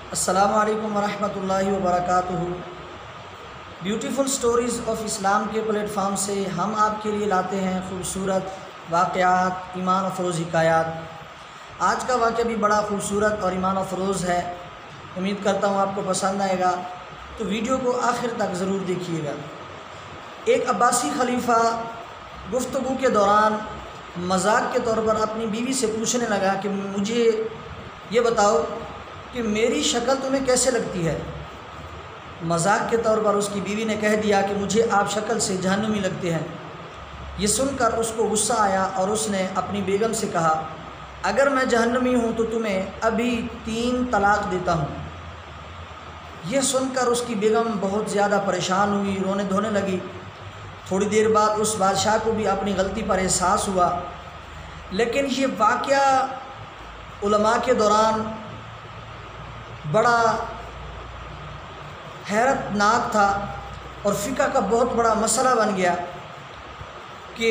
السلام علیکم ورحمۃ اللہ وبرکاتہ۔ بیوٹیفل سٹوریز آف اسلام کے پلیٹ فارم سے ہم آپ کے لیے لاتے ہیں خوبصورت واقعات، ایمان افروز حکایات۔ آج کا واقعہ بھی بڑا خوبصورت اور ایمان افروز ہے، امید کرتا ہوں آپ کو پسند آئے گا، تو ویڈیو کو آخر تک ضرور دیکھیے گا۔ ایک عباسی خلیفہ گفتگو کے دوران مذاق کے طور پر اپنی بیوی سے پوچھنے لگا کہ مجھے یہ بتاؤ کہ میری شکل تمہیں کیسے لگتی ہے؟ مذاق کے طور پر اس کی بیوی نے کہہ دیا کہ مجھے آپ شکل سے جہنمی لگتے ہیں۔ یہ سن کر اس کو غصہ آیا اور اس نے اپنی بیگم سے کہا، اگر میں جہنمی ہوں تو تمہیں ابھی 3 طلاق دیتا ہوں۔ یہ سن کر اس کی بیگم بہت زیادہ پریشان ہوئی، رونے دھونے لگی۔ تھوڑی دیر بعد اس بادشاہ کو بھی اپنی غلطی پر احساس ہوا، لیکن یہ واقعہ علماء کے دوران بڑا حیرت ناک تھا اور فقہ کا بہت بڑا مسئلہ بن گیا کہ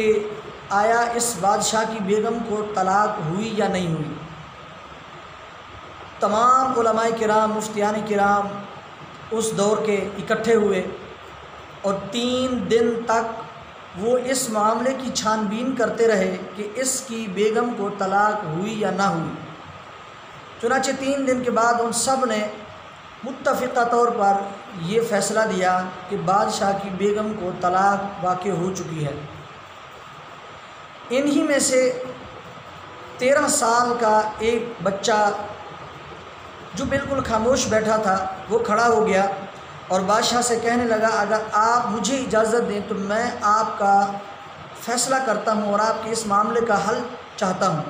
آیا اس بادشاہ کی بیگم کو طلاق ہوئی یا نہیں ہوئی۔ تمام علماء کرام، مفتیان کرام اس دور کے اکٹھے ہوئے اور 3 دن تک وہ اس معاملے کی چھان بین کرتے رہے کہ اس کی بیگم کو طلاق ہوئی یا نہ ہوئی۔ چنانچہ 3 دن کے بعد ان سب نے متفقہ طور پر یہ فیصلہ دیا کہ بادشاہ کی بیگم کو طلاق واقع ہو چکی ہے۔ انہی میں سے 13 سال کا ایک بچہ جو بالکل خاموش بیٹھا تھا وہ کھڑا ہو گیا اور بادشاہ سے کہنے لگا، اگر آپ مجھے اجازت دیں تو میں آپ کا فیصلہ کرتا ہوں اور آپ کے اس معاملے کا حل چاہتا ہوں۔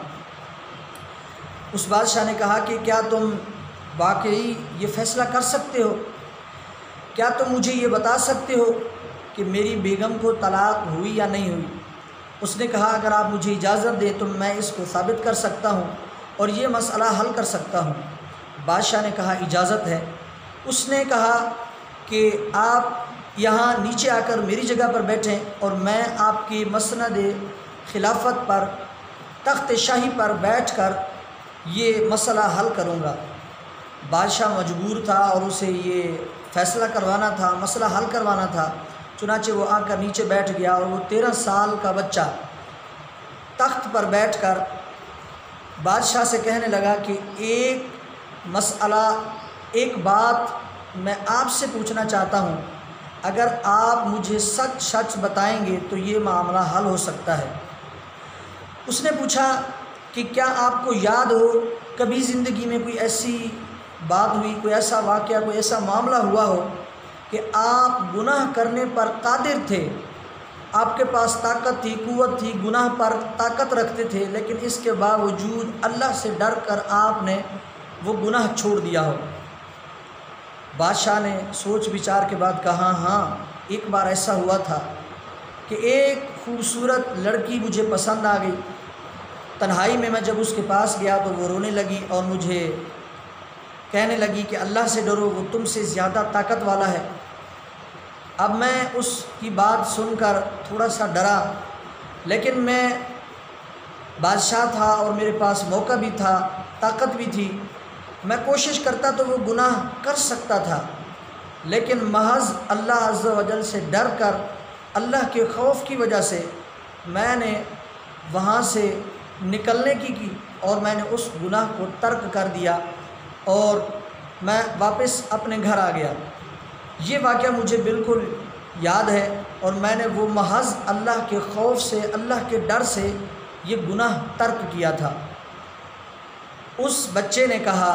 اس بادشاہ نے کہا کہ کیا تم واقعی یہ فیصلہ کر سکتے ہو؟ کیا تم مجھے یہ بتا سکتے ہو کہ میری بیگم کو طلاق ہوئی یا نہیں ہوئی؟ اس نے کہا، اگر آپ مجھے اجازت دیں تو میں اس کو ثابت کر سکتا ہوں اور یہ مسئلہ حل کر سکتا ہوں۔ بادشاہ نے کہا، اجازت ہے۔ اس نے کہا کہ آپ یہاں نیچے آ کر میری جگہ پر بیٹھیں اور میں آپ کی مسند خلافت پر، تخت شاہی پر بیٹھ کر یہ مسئلہ حل کروں گا۔ بادشاہ مجبور تھا اور اسے یہ فیصلہ کروانا تھا، مسئلہ حل کروانا تھا، چنانچہ وہ آ کر نیچے بیٹھ گیا اور وہ 13 سال کا بچہ تخت پر بیٹھ کر بادشاہ سے کہنے لگا کہ ایک مسئلہ، ایک بات میں آپ سے پوچھنا چاہتا ہوں، اگر آپ مجھے سچ بتائیں گے تو یہ معاملہ حل ہو سکتا ہے۔ اس نے پوچھا کہ کیا آپ کو یاد ہو کبھی زندگی میں کوئی ایسی بات ہوئی، کوئی ایسا واقعہ، کوئی ایسا معاملہ ہوا ہو کہ آپ گناہ کرنے پر قادر تھے، آپ کے پاس طاقت تھی، قوت تھی، گناہ پر طاقت رکھتے تھے، لیکن اس کے باوجود اللہ سے ڈر کر آپ نے وہ گناہ چھوڑ دیا ہو؟ بادشاہ نے سوچ بچار کے بعد کہا، ہاں ایک بار ایسا ہوا تھا کہ ایک خوبصورت لڑکی مجھے پسند آ گئی۔ تنہائی میں جب اس کے پاس گیا تو وہ رونے لگی اور مجھے کہنے لگی کہ اللہ سے ڈرو، وہ تم سے زیادہ طاقت والا ہے۔ اب میں اس کی بات سن کر تھوڑا سا ڈرا، لیکن میں بادشاہ تھا اور میرے پاس موقع بھی تھا، طاقت بھی تھی، میں کوشش کرتا تو وہ گناہ کر سکتا تھا، لیکن محض اللہ عز و جل سے ڈر کر، اللہ کے خوف کی وجہ سے میں نے وہاں سے نکلنے کی اور میں نے اس گناہ کو ترک کر دیا اور میں واپس اپنے گھر آ گیا۔ یہ واقعہ مجھے بالکل یاد ہے اور میں نے وہ محض اللہ کے خوف سے، اللہ کے ڈر سے یہ گناہ ترک کیا تھا۔ اس بچے نے کہا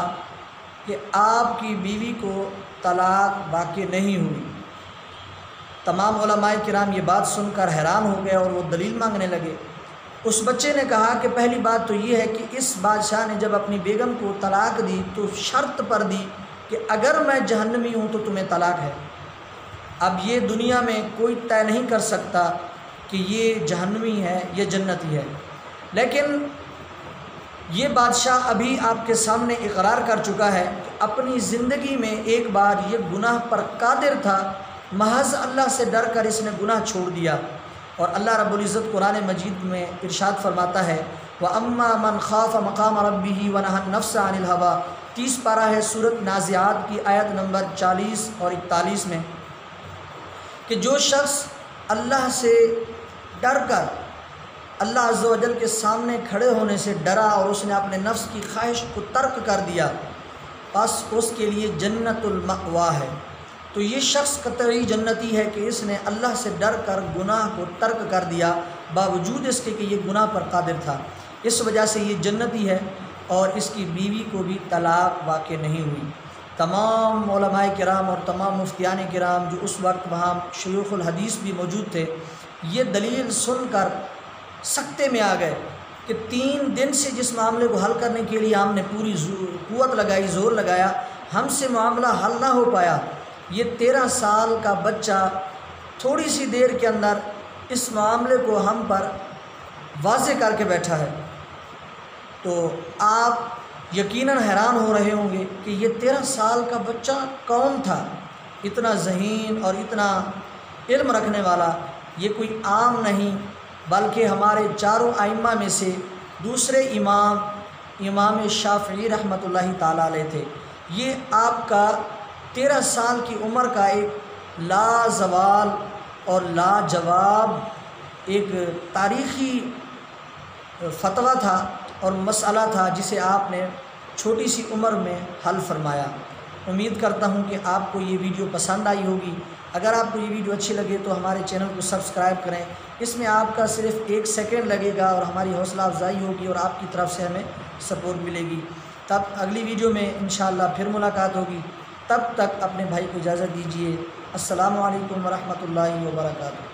کہ آپ کی بیوی کو طلاق واقع نہیں ہوئی۔ تمام علماء کرام یہ بات سن کر حیران ہو گئے اور وہ دلیل مانگنے لگے۔ اس بچے نے کہا کہ پہلی بات تو یہ ہے کہ اس بادشاہ نے جب اپنی بیگم کو طلاق دی تو شرط پر دی کہ اگر میں جہنمی ہوں تو تمہیں طلاق ہے۔ اب یہ دنیا میں کوئی طے نہیں کر سکتا کہ یہ جہنمی ہے یا جنتی ہے، لیکن یہ بادشاہ ابھی آپ کے سامنے اقرار کر چکا ہے کہ اپنی زندگی میں ایک بار یہ گناہ پر قادر تھا، محض اللہ سے ڈر کر اس نے گناہ چھوڑ دیا۔ اور اللہ رب العزت قرآن مجید میں ارشاد فرماتا ہے، وَأَمَّا مَنْ خَافَ مَقَامَ رَبِّهِ وَنَهَى النَّفْسَ عَنِ الْهَوَىٰ، 30 پارہ ہے سورۃ نازعات کی آیت نمبر 40 اور 41 میں کہ جو شخص اللہ سے ڈر کر اللہ عز و جل کے سامنے کھڑے ہونے سے ڈرا اور اس نے اپنے نفس کی خواہش کو ترک کر دیا، بس اس کے لیے جنت المأوا ہے۔ تو یہ شخص قطعی جنتی ہے کہ اس نے اللہ سے ڈر کر گناہ کو ترک کر دیا باوجود اس کے کہ یہ گناہ پر قادر تھا، اس وجہ سے یہ جنتی ہے اور اس کی بیوی کو بھی طلاق واقع نہیں ہوئی۔ تمام علماء کرام اور تمام مفتیان کرام جو اس وقت وہاں شیوخ الحدیث بھی موجود تھے، یہ دلیل سن کر سکتے میں آ گئے کہ 3 دن سے جس معاملے کو حل کرنے کے لیے ہم نے پوری قوت لگائی، زور لگایا، ہم سے معاملہ حل نہ ہو پایا۔ یہ 13 سال کا بچہ تھوڑی سی دیر کے اندر اس معاملے کو ہم پر واضح کر کے بیٹھا ہے، تو آپ یقیناً حیران ہو رہے ہوں گے کہ یہ 13 سال کا بچہ کون تھا، اتنا ذہین اور اتنا علم رکھنے والا۔ یہ کوئی عام نہیں بلکہ ہمارے چاروں ائمہ میں سے دوسرے امام شافعی رحمۃ اللہ تعالیٰ علیہ تھے۔ یہ آپ کا 13 سال کی عمر کا ایک لازوال اور لاجواب ایک تاریخی فتویٰ تھا اور مسئلہ تھا جسے آپ نے چھوٹی سی عمر میں حل فرمایا۔ امید کرتا ہوں کہ آپ کو یہ ویڈیو پسند آئی ہوگی۔ اگر آپ کو یہ ویڈیو اچھی لگے تو ہمارے چینل کو سبسکرائب کریں، اس میں آپ کا صرف 1 سیکنڈ لگے گا اور ہماری حوصلہ افزائی ہوگی اور آپ کی طرف سے ہمیں سپورٹ ملے گی۔ تب اگلی ویڈیو میں انشاءاللہ پھر ملاقات ہوگی، تب تک اپنے بھائی کو اجازت دیجیے۔ السلام علیکم ورحمۃ اللہ وبرکاتہ۔